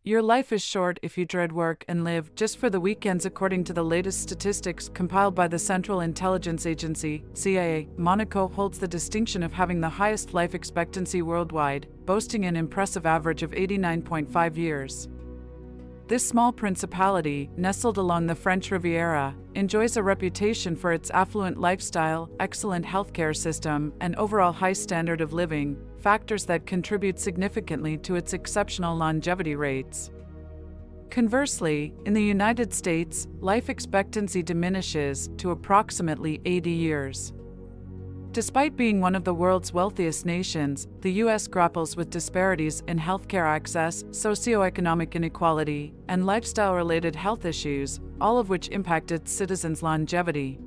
Your life is short if you dread work and live just for the weekends, according to the latest statistics compiled by the Central Intelligence Agency, CIA. Monaco holds the distinction of having the highest life expectancy worldwide, boasting an impressive average of 89.5 years. This small principality, nestled along the French Riviera, enjoys a reputation for its affluent lifestyle, excellent healthcare system, and overall high standard of living, factors that contribute significantly to its exceptional longevity rates. Conversely, in the United States, life expectancy diminishes to approximately 80 years. Despite being one of the world's wealthiest nations, the U.S. grapples with disparities in healthcare access, socioeconomic inequality, and lifestyle-related health issues, all of which impact its citizens' longevity.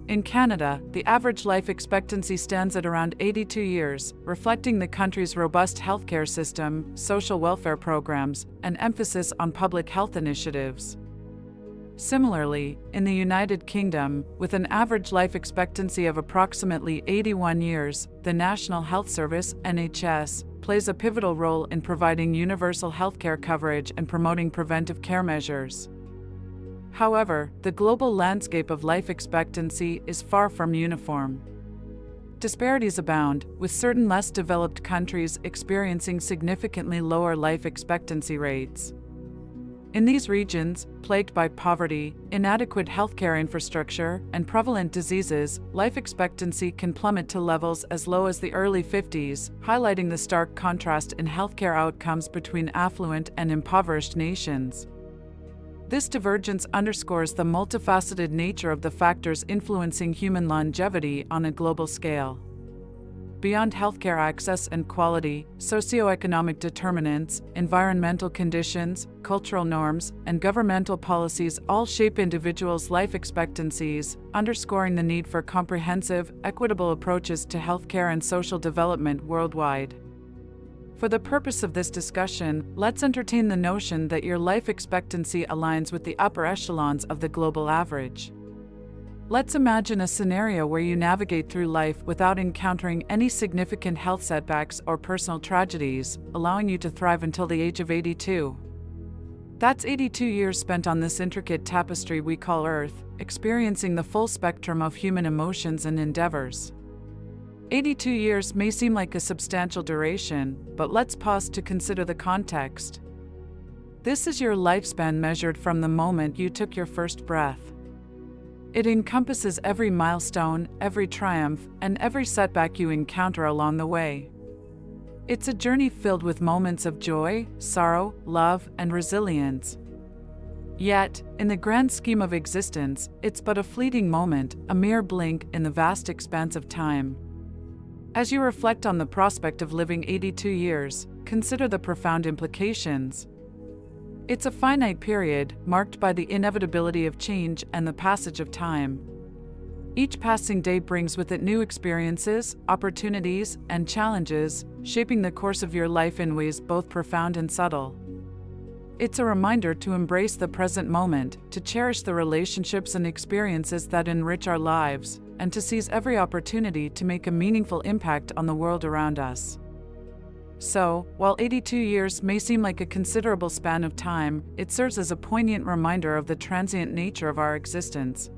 In Canada, the average life expectancy stands at around 82 years, reflecting the country's robust healthcare system, social welfare programs, and emphasis on public health initiatives. Similarly, in the United Kingdom, with an average life expectancy of approximately 81 years, the National Health Service (NHS) plays a pivotal role in providing universal healthcare coverage and promoting preventive care measures. However, the global landscape of life expectancy is far from uniform. Disparities abound, with certain less developed countries experiencing significantly lower life expectancy rates. In these regions, plagued by poverty, inadequate healthcare infrastructure, and prevalent diseases, life expectancy can plummet to levels as low as the early 50s, highlighting the stark contrast in healthcare outcomes between affluent and impoverished nations. This divergence underscores the multifaceted nature of the factors influencing human longevity on a global scale. Beyond healthcare access and quality, socioeconomic determinants, environmental conditions, cultural norms, and governmental policies all shape individuals' life expectancies, underscoring the need for comprehensive, equitable approaches to healthcare and social development worldwide. For the purpose of this discussion, let's entertain the notion that your life expectancy aligns with the upper echelons of the global average. Let's imagine a scenario where you navigate through life without encountering any significant health setbacks or personal tragedies, allowing you to thrive until the age of 82. That's 82 years spent on this intricate tapestry we call Earth, experiencing the full spectrum of human emotions and endeavors. 82 years may seem like a substantial duration, but let's pause to consider the context. This is your lifespan measured from the moment you took your first breath. It encompasses every milestone, every triumph, and every setback you encounter along the way. It's a journey filled with moments of joy, sorrow, love, and resilience. Yet, in the grand scheme of existence, it's but a fleeting moment, a mere blink in the vast expanse of time. As you reflect on the prospect of living 82 years, consider the profound implications. It's a finite period, marked by the inevitability of change and the passage of time. Each passing day brings with it new experiences, opportunities, and challenges, shaping the course of your life in ways both profound and subtle. It's a reminder to embrace the present moment, to cherish the relationships and experiences that enrich our lives, and to seize every opportunity to make a meaningful impact on the world around us. So, while 82 years may seem like a considerable span of time, it serves as a poignant reminder of the transient nature of our existence.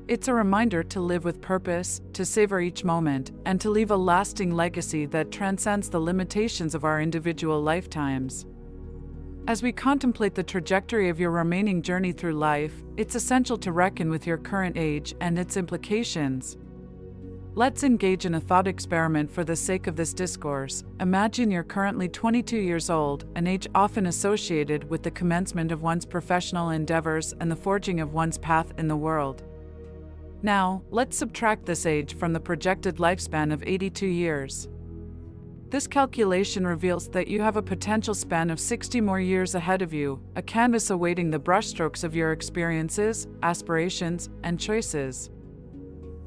It's a reminder to live with purpose, to savor each moment, and to leave a lasting legacy that transcends the limitations of our individual lifetimes. As we contemplate the trajectory of your remaining journey through life, it's essential to reckon with your current age and its implications. Let's engage in a thought experiment for the sake of this discourse. Imagine you're currently 22 years old, an age often associated with the commencement of one's professional endeavors and the forging of one's path in the world. Now, let's subtract this age from the projected lifespan of 82 years. This calculation reveals that you have a potential span of 60 more years ahead of you, a canvas awaiting the brushstrokes of your experiences, aspirations, and choices.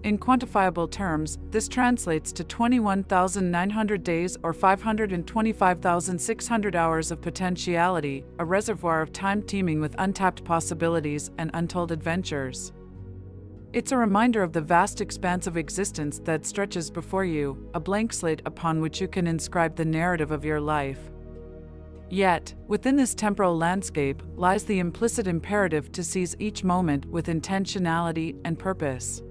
In quantifiable terms, this translates to 21,900 days or 525,600 hours of potentiality, a reservoir of time teeming with untapped possibilities and untold adventures. It's a reminder of the vast expanse of existence that stretches before you, a blank slate upon which you can inscribe the narrative of your life. Yet, within this temporal landscape lies the implicit imperative to seize each moment with intentionality and purpose.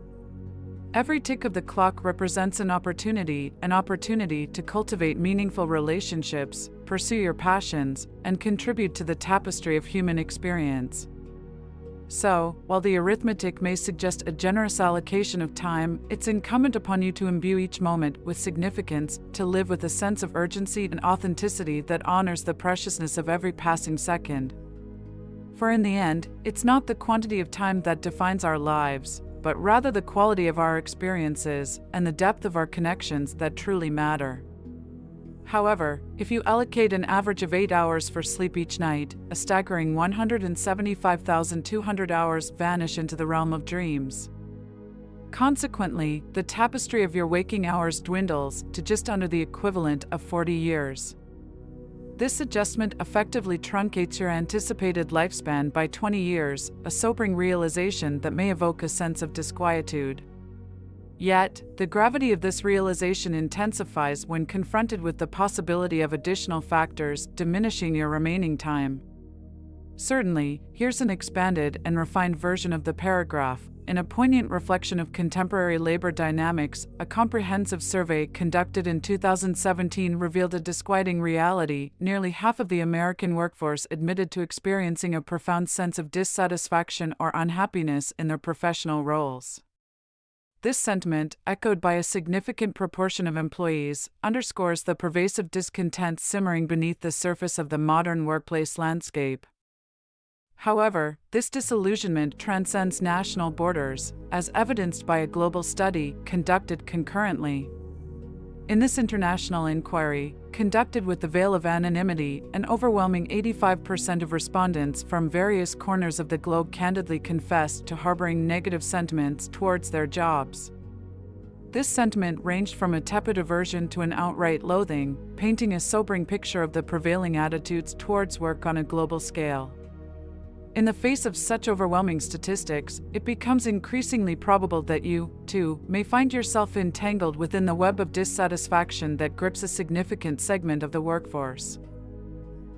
Every tick of the clock represents an opportunity to cultivate meaningful relationships, pursue your passions, and contribute to the tapestry of human experience. So, while the arithmetic may suggest a generous allocation of time, it's incumbent upon you to imbue each moment with significance, to live with a sense of urgency and authenticity that honors the preciousness of every passing second. For in the end, it's not the quantity of time that defines our lives, but rather the quality of our experiences and the depth of our connections that truly matter. However, if you allocate an average of 8 hours for sleep each night, a staggering 175,200 hours vanish into the realm of dreams. Consequently, the tapestry of your waking hours dwindles to just under the equivalent of 40 years. This adjustment effectively truncates your anticipated lifespan by 20 years, a sobering realization that may evoke a sense of disquietude. Yet, the gravity of this realization intensifies when confronted with the possibility of additional factors diminishing your remaining time. Certainly, here's an expanded and refined version of the paragraph. In a poignant reflection of contemporary labor dynamics, a comprehensive survey conducted in 2017 revealed a disquieting reality. Nearly half of the American workforce admitted to experiencing a profound sense of dissatisfaction or unhappiness in their professional roles. This sentiment, echoed by a significant proportion of employees, underscores the pervasive discontent simmering beneath the surface of the modern workplace landscape. However, this disillusionment transcends national borders, as evidenced by a global study conducted concurrently. In this international inquiry, conducted with the veil of anonymity, an overwhelming 85% of respondents from various corners of the globe candidly confessed to harboring negative sentiments towards their jobs. This sentiment ranged from a tepid aversion to an outright loathing, painting a sobering picture of the prevailing attitudes towards work on a global scale. In the face of such overwhelming statistics, it becomes increasingly probable that you, too, may find yourself entangled within the web of dissatisfaction that grips a significant segment of the workforce.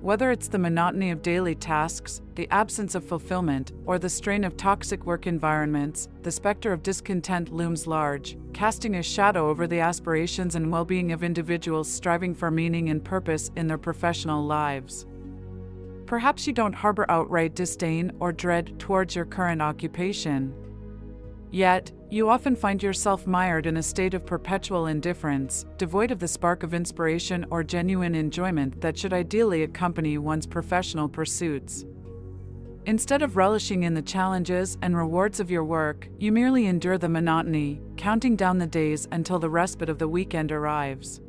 Whether it's the monotony of daily tasks, the absence of fulfillment, or the strain of toxic work environments, the specter of discontent looms large, casting a shadow over the aspirations and well-being of individuals striving for meaning and purpose in their professional lives. Perhaps you don't harbor outright disdain or dread towards your current occupation. Yet, you often find yourself mired in a state of perpetual indifference, devoid of the spark of inspiration or genuine enjoyment that should ideally accompany one's professional pursuits. Instead of relishing in the challenges and rewards of your work, you merely endure the monotony, counting down the days until the respite of the weekend arrives.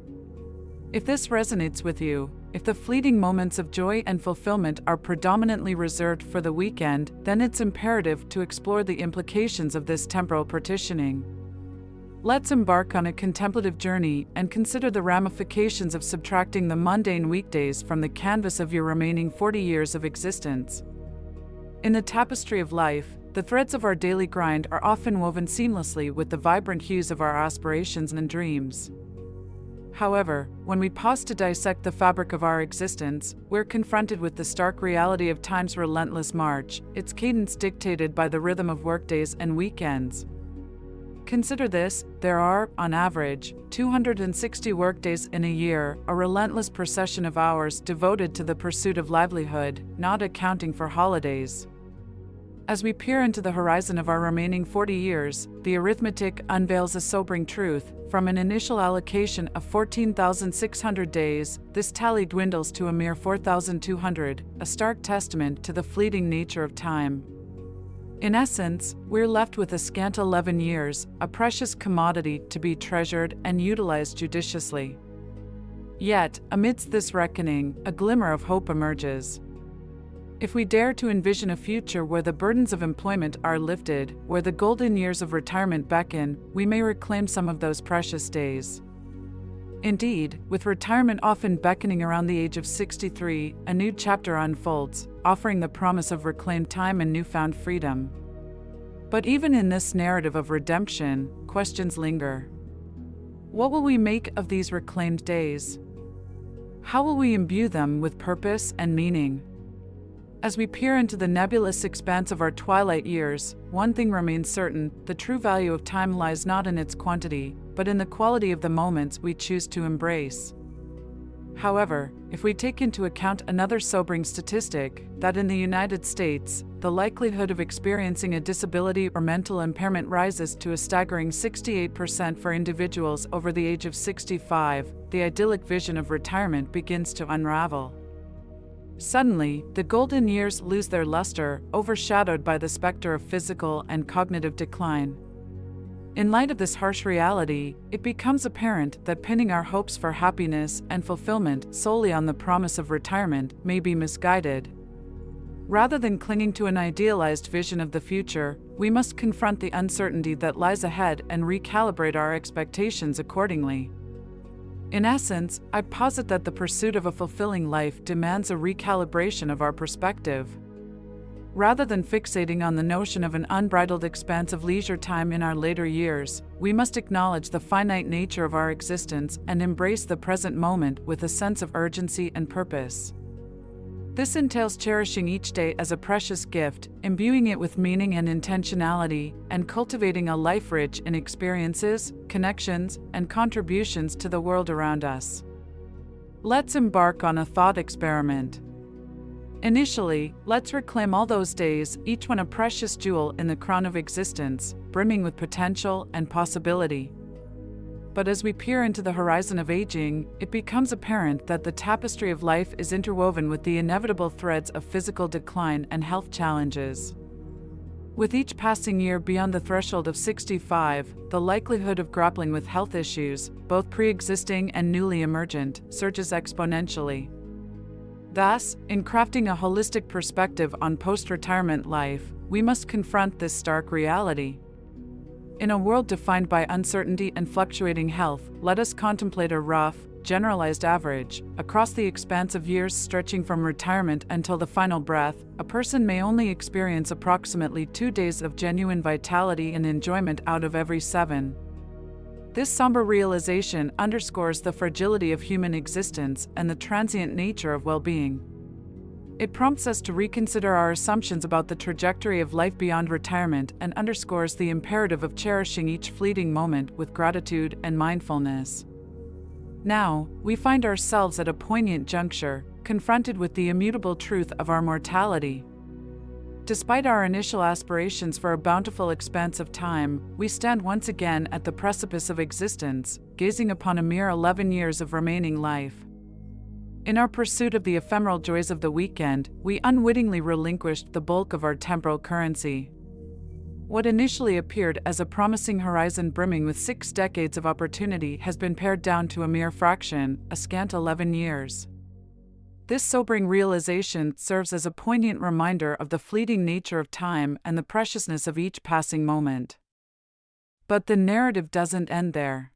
If this resonates with you, if the fleeting moments of joy and fulfillment are predominantly reserved for the weekend, then it's imperative to explore the implications of this temporal partitioning. Let's embark on a contemplative journey and consider the ramifications of subtracting the mundane weekdays from the canvas of your remaining 40 years of existence. In the tapestry of life, the threads of our daily grind are often woven seamlessly with the vibrant hues of our aspirations and dreams. However, when we pause to dissect the fabric of our existence, we're confronted with the stark reality of time's relentless march, its cadence dictated by the rhythm of workdays and weekends. Consider this: there are, on average, 260 workdays in a year, a relentless procession of hours devoted to the pursuit of livelihood, not accounting for holidays. As we peer into the horizon of our remaining 40 years, the arithmetic unveils a sobering truth. From an initial allocation of 14,600 days, this tally dwindles to a mere 4,200, a stark testament to the fleeting nature of time. In essence, we're left with a scant 11 years, a precious commodity to be treasured and utilized judiciously. Yet, amidst this reckoning, a glimmer of hope emerges. If we dare to envision a future where the burdens of employment are lifted, where the golden years of retirement beckon, we may reclaim some of those precious days. Indeed, with retirement often beckoning around the age of 63, a new chapter unfolds, offering the promise of reclaimed time and newfound freedom. But even in this narrative of redemption, questions linger. What will we make of these reclaimed days? How will we imbue them with purpose and meaning? As we peer into the nebulous expanse of our twilight years, one thing remains certain: the true value of time lies not in its quantity, but in the quality of the moments we choose to embrace. However, if we take into account another sobering statistic, that in the United States, the likelihood of experiencing a disability or mental impairment rises to a staggering 68% for individuals over the age of 65, the idyllic vision of retirement begins to unravel. Suddenly, the golden years lose their luster, overshadowed by the specter of physical and cognitive decline. In light of this harsh reality, it becomes apparent that pinning our hopes for happiness and fulfillment solely on the promise of retirement may be misguided. Rather than clinging to an idealized vision of the future, we must confront the uncertainty that lies ahead and recalibrate our expectations accordingly. In essence, I posit that the pursuit of a fulfilling life demands a recalibration of our perspective. Rather than fixating on the notion of an unbridled expanse of leisure time in our later years, we must acknowledge the finite nature of our existence and embrace the present moment with a sense of urgency and purpose. This entails cherishing each day as a precious gift, imbuing it with meaning and intentionality, and cultivating a life rich in experiences, connections, and contributions to the world around us. Let's embark on a thought experiment. Initially, let's reclaim all those days, each one a precious jewel in the crown of existence, brimming with potential and possibility. But as we peer into the horizon of aging, it becomes apparent that the tapestry of life is interwoven with the inevitable threads of physical decline and health challenges. With each passing year beyond the threshold of 65, the likelihood of grappling with health issues, both pre-existing and newly emergent, surges exponentially. Thus, in crafting a holistic perspective on post-retirement life, we must confront this stark reality. In a world defined by uncertainty and fluctuating health, let us contemplate a rough, generalized average. Across the expanse of years stretching from retirement until the final breath, a person may only experience approximately 2 days of genuine vitality and enjoyment out of every 7. This somber realization underscores the fragility of human existence and the transient nature of well-being. It prompts us to reconsider our assumptions about the trajectory of life beyond retirement and underscores the imperative of cherishing each fleeting moment with gratitude and mindfulness. Now, we find ourselves at a poignant juncture, confronted with the immutable truth of our mortality. Despite our initial aspirations for a bountiful expanse of time, we stand once again at the precipice of existence, gazing upon a mere 11 years of remaining life. In our pursuit of the ephemeral joys of the weekend, we unwittingly relinquished the bulk of our temporal currency. What initially appeared as a promising horizon brimming with 6 decades of opportunity has been pared down to a mere fraction, a scant 11 years. This sobering realization serves as a poignant reminder of the fleeting nature of time and the preciousness of each passing moment. But the narrative doesn't end there.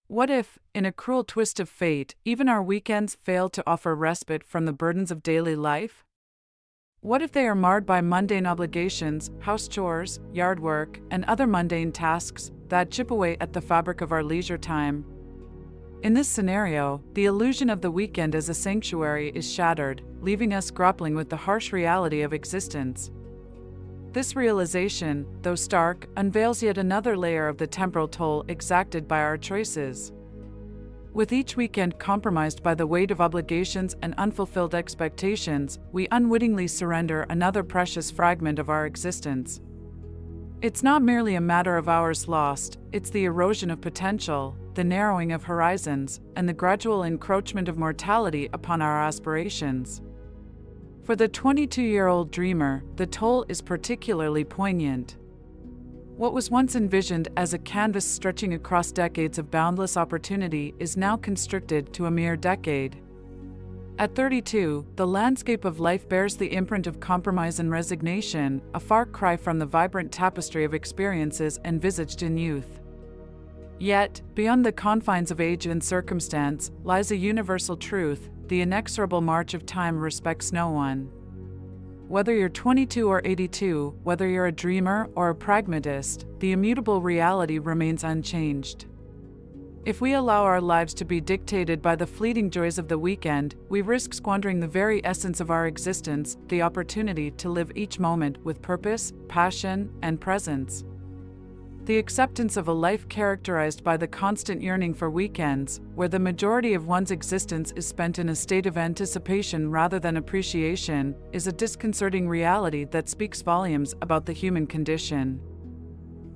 What if, in a cruel twist of fate, even our weekends fail to offer respite from the burdens of daily life? What if they are marred by mundane obligations, house chores, yard work, and other mundane tasks that chip away at the fabric of our leisure time? In this scenario, the illusion of the weekend as a sanctuary is shattered, leaving us grappling with the harsh reality of existence. This realization, though stark, unveils yet another layer of the temporal toll exacted by our choices. With each weekend compromised by the weight of obligations and unfulfilled expectations, we unwittingly surrender another precious fragment of our existence. It's not merely a matter of hours lost, it's the erosion of potential, the narrowing of horizons, and the gradual encroachment of mortality upon our aspirations. For the 22-year-old dreamer, the toll is particularly poignant. What was once envisioned as a canvas stretching across decades of boundless opportunity is now constricted to a mere decade. At 32, the landscape of life bears the imprint of compromise and resignation, a far cry from the vibrant tapestry of experiences envisaged in youth. Yet, beyond the confines of age and circumstance, lies a universal truth: the inexorable march of time respects no one. Whether you're 22 or 82, whether you're a dreamer or a pragmatist, the immutable reality remains unchanged. If we allow our lives to be dictated by the fleeting joys of the weekend, we risk squandering the very essence of our existence, the opportunity to live each moment with purpose, passion, and presence. The acceptance of a life characterized by the constant yearning for weekends, where the majority of one's existence is spent in a state of anticipation rather than appreciation, is a disconcerting reality that speaks volumes about the human condition.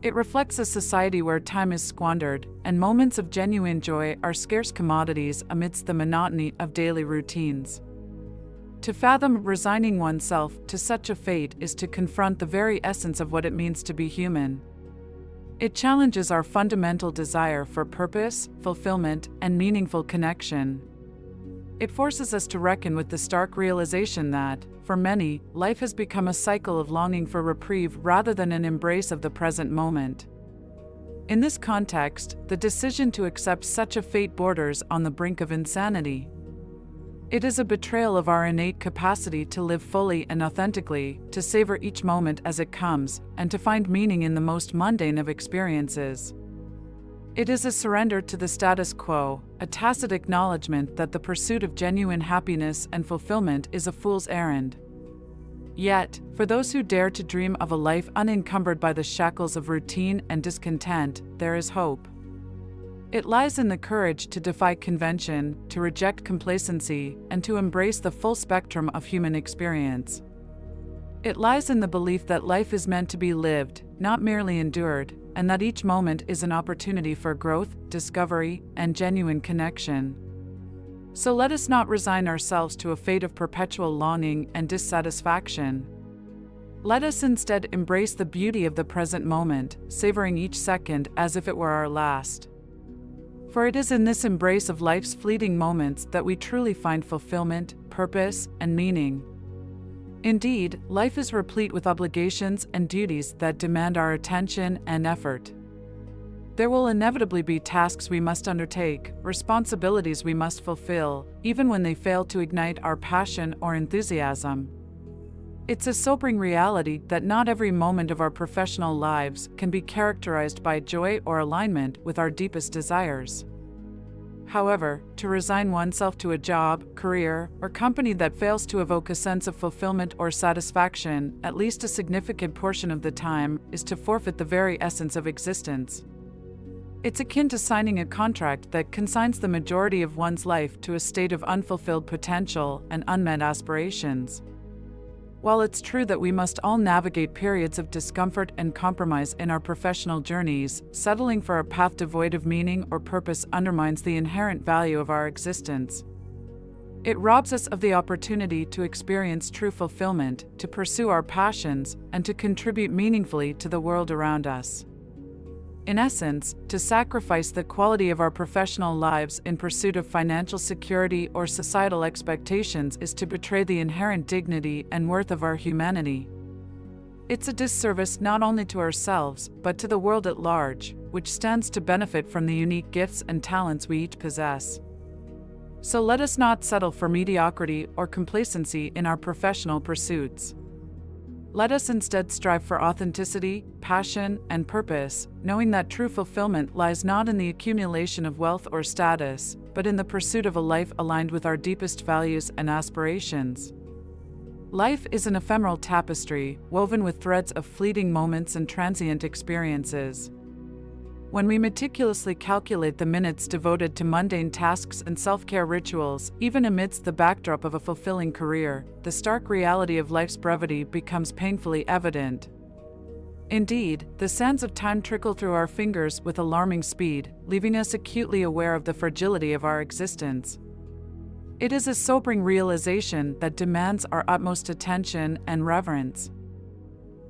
It reflects a society where time is squandered, and moments of genuine joy are scarce commodities amidst the monotony of daily routines. To fathom resigning oneself to such a fate is to confront the very essence of what it means to be human. It challenges our fundamental desire for purpose, fulfillment, and meaningful connection. It forces us to reckon with the stark realization that, for many, life has become a cycle of longing for reprieve rather than an embrace of the present moment. In this context, the decision to accept such a fate borders on the brink of insanity. It is a betrayal of our innate capacity to live fully and authentically, to savor each moment as it comes, and to find meaning in the most mundane of experiences. It is a surrender to the status quo, a tacit acknowledgement that the pursuit of genuine happiness and fulfillment is a fool's errand. Yet, for those who dare to dream of a life unencumbered by the shackles of routine and discontent, there is hope. It lies in the courage to defy convention, to reject complacency, and to embrace the full spectrum of human experience. It lies in the belief that life is meant to be lived, not merely endured, and that each moment is an opportunity for growth, discovery, and genuine connection. So let us not resign ourselves to a fate of perpetual longing and dissatisfaction. Let us instead embrace the beauty of the present moment, savoring each second as if it were our last. For it is in this embrace of life's fleeting moments that we truly find fulfillment, purpose, and meaning. Indeed, life is replete with obligations and duties that demand our attention and effort. There will inevitably be tasks we must undertake, responsibilities we must fulfill, even when they fail to ignite our passion or enthusiasm. It's a sobering reality that not every moment of our professional lives can be characterized by joy or alignment with our deepest desires. However, to resign oneself to a job, career, or company that fails to evoke a sense of fulfillment or satisfaction, at least a significant portion of the time, is to forfeit the very essence of existence. It's akin to signing a contract that consigns the majority of one's life to a state of unfulfilled potential and unmet aspirations. While it's true that we must all navigate periods of discomfort and compromise in our professional journeys, settling for a path devoid of meaning or purpose undermines the inherent value of our existence. It robs us of the opportunity to experience true fulfillment, to pursue our passions, and to contribute meaningfully to the world around us. In essence, to sacrifice the quality of our professional lives in pursuit of financial security or societal expectations is to betray the inherent dignity and worth of our humanity. It's a disservice not only to ourselves, but to the world at large, which stands to benefit from the unique gifts and talents we each possess. So let us not settle for mediocrity or complacency in our professional pursuits. Let us instead strive for authenticity, passion, and purpose, knowing that true fulfillment lies not in the accumulation of wealth or status, but in the pursuit of a life aligned with our deepest values and aspirations. Life is an ephemeral tapestry, woven with threads of fleeting moments and transient experiences. When we meticulously calculate the minutes devoted to mundane tasks and self-care rituals, even amidst the backdrop of a fulfilling career, the stark reality of life's brevity becomes painfully evident. Indeed, the sands of time trickle through our fingers with alarming speed, leaving us acutely aware of the fragility of our existence. It is a sobering realization that demands our utmost attention and reverence.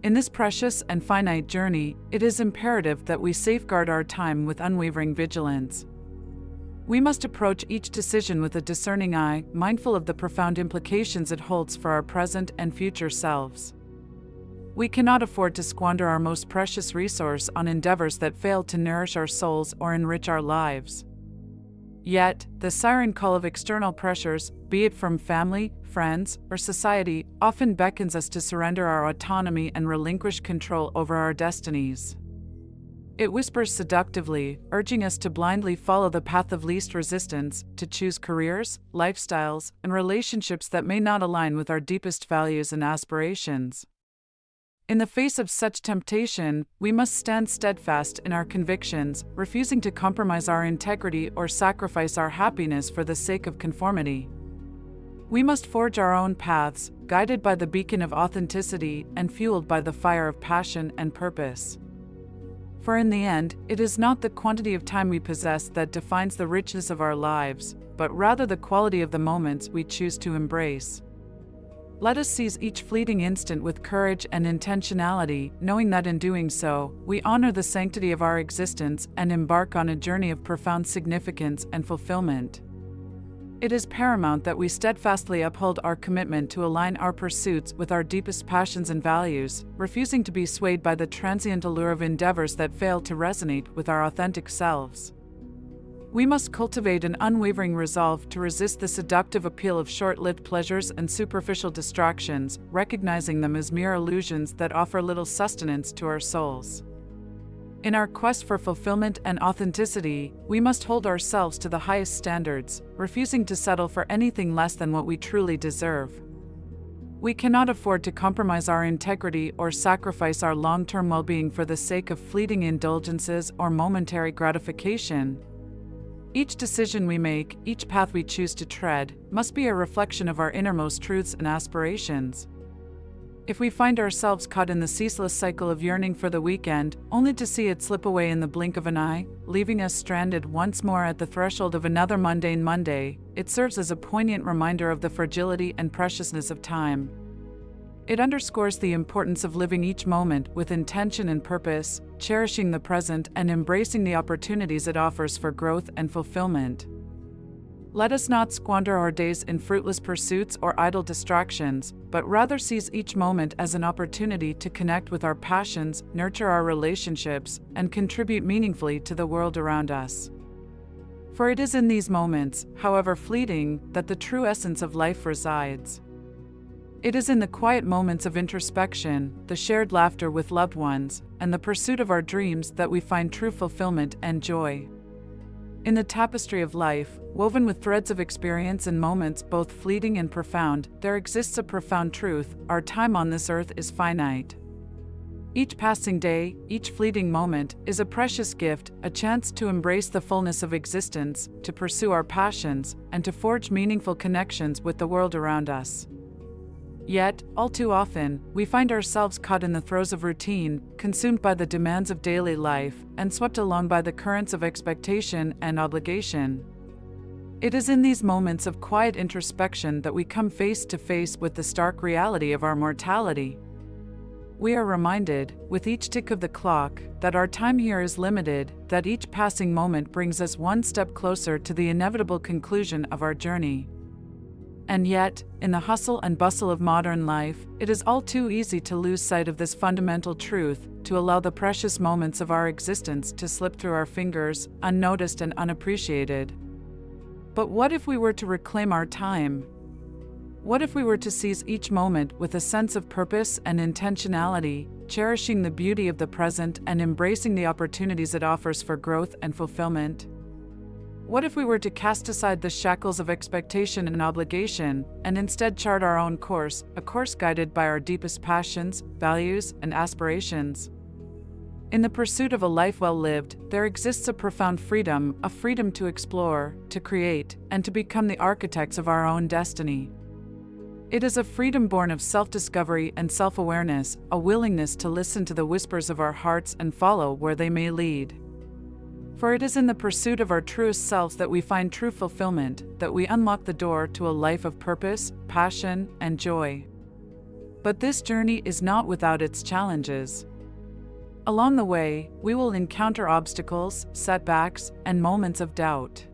In this precious and finite journey, it is imperative that we safeguard our time with unwavering vigilance. We must approach each decision with a discerning eye, mindful of the profound implications it holds for our present and future selves. We cannot afford to squander our most precious resource on endeavors that fail to nourish our souls or enrich our lives. Yet, the siren call of external pressures, be it from family, friends, or society, often beckons us to surrender our autonomy and relinquish control over our destinies. It whispers seductively, urging us to blindly follow the path of least resistance, to choose careers, lifestyles, and relationships that may not align with our deepest values and aspirations. In the face of such temptation, we must stand steadfast in our convictions, refusing to compromise our integrity or sacrifice our happiness for the sake of conformity. We must forge our own paths, guided by the beacon of authenticity and fueled by the fire of passion and purpose. For in the end, it is not the quantity of time we possess that defines the richness of our lives, but rather the quality of the moments we choose to embrace. Let us seize each fleeting instant with courage and intentionality, knowing that in doing so, we honor the sanctity of our existence and embark on a journey of profound significance and fulfillment. It is paramount that we steadfastly uphold our commitment to align our pursuits with our deepest passions and values, refusing to be swayed by the transient allure of endeavors that fail to resonate with our authentic selves. We must cultivate an unwavering resolve to resist the seductive appeal of short-lived pleasures and superficial distractions, recognizing them as mere illusions that offer little sustenance to our souls. In our quest for fulfillment and authenticity, we must hold ourselves to the highest standards, refusing to settle for anything less than what we truly deserve. We cannot afford to compromise our integrity or sacrifice our long-term well-being for the sake of fleeting indulgences or momentary gratification. Each decision we make, each path we choose to tread, must be a reflection of our innermost truths and aspirations. If we find ourselves caught in the ceaseless cycle of yearning for the weekend, only to see it slip away in the blink of an eye, leaving us stranded once more at the threshold of another mundane Monday, it serves as a poignant reminder of the fragility and preciousness of time. It underscores the importance of living each moment with intention and purpose, cherishing the present and embracing the opportunities it offers for growth and fulfillment. Let us not squander our days in fruitless pursuits or idle distractions, but rather seize each moment as an opportunity to connect with our passions, nurture our relationships, and contribute meaningfully to the world around us. For it is in these moments, however fleeting, that the true essence of life resides. It is in the quiet moments of introspection, the shared laughter with loved ones, and the pursuit of our dreams that we find true fulfillment and joy. In the tapestry of life, woven with threads of experience and moments both fleeting and profound, there exists a profound truth: our time on this earth is finite. Each passing day, each fleeting moment, is a precious gift, a chance to embrace the fullness of existence, to pursue our passions, and to forge meaningful connections with the world around us. Yet, all too often, we find ourselves caught in the throes of routine, consumed by the demands of daily life, and swept along by the currents of expectation and obligation. It is in these moments of quiet introspection that we come face to face with the stark reality of our mortality. We are reminded, with each tick of the clock, that our time here is limited, that each passing moment brings us one step closer to the inevitable conclusion of our journey. And yet, in the hustle and bustle of modern life, it is all too easy to lose sight of this fundamental truth, to allow the precious moments of our existence to slip through our fingers, unnoticed and unappreciated. But what if we were to reclaim our time? What if we were to seize each moment with a sense of purpose and intentionality, cherishing the beauty of the present and embracing the opportunities it offers for growth and fulfillment? What if we were to cast aside the shackles of expectation and obligation, and instead chart our own course, a course guided by our deepest passions, values, and aspirations? In the pursuit of a life well lived, there exists a profound freedom, a freedom to explore, to create, and to become the architects of our own destiny. It is a freedom born of self-discovery and self-awareness, a willingness to listen to the whispers of our hearts and follow where they may lead. For it is in the pursuit of our truest selves that we find true fulfillment, that we unlock the door to a life of purpose, passion, and joy. But this journey is not without its challenges. Along the way, we will encounter obstacles, setbacks, and moments of doubt.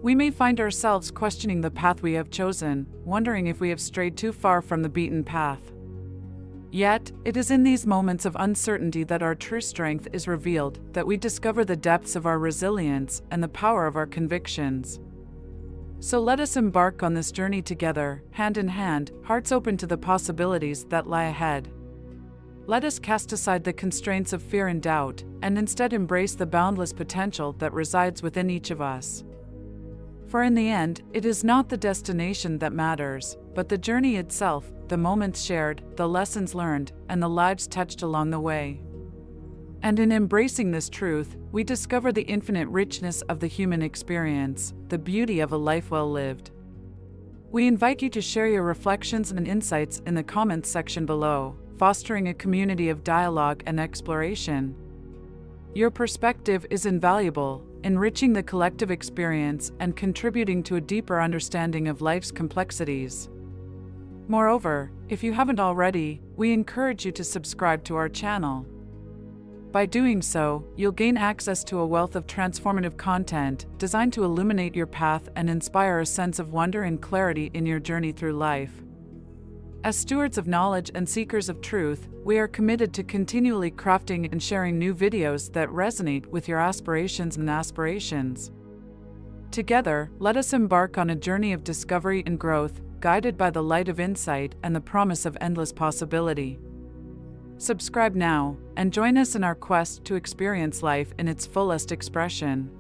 We may find ourselves questioning the path we have chosen, wondering if we have strayed too far from the beaten path. Yet, it is in these moments of uncertainty that our true strength is revealed, that we discover the depths of our resilience and the power of our convictions. So let us embark on this journey together, hand in hand, hearts open to the possibilities that lie ahead. Let us cast aside the constraints of fear and doubt, and instead embrace the boundless potential that resides within each of us. For in the end, it is not the destination that matters, but the journey itself, the moments shared, the lessons learned, and the lives touched along the way. And in embracing this truth, we discover the infinite richness of the human experience, the beauty of a life well lived. We invite you to share your reflections and insights in the comments section below, fostering a community of dialogue and exploration. Your perspective is invaluable, enriching the collective experience and contributing to a deeper understanding of life's complexities. Moreover, if you haven't already, we encourage you to subscribe to our channel. By doing so, you'll gain access to a wealth of transformative content designed to illuminate your path and inspire a sense of wonder and clarity in your journey through life. As stewards of knowledge and seekers of truth, we are committed to continually crafting and sharing new videos that resonate with your aspirations and aspirations. Together, let us embark on a journey of discovery and growth, guided by the light of insight and the promise of endless possibility. Subscribe now, and join us in our quest to experience life in its fullest expression.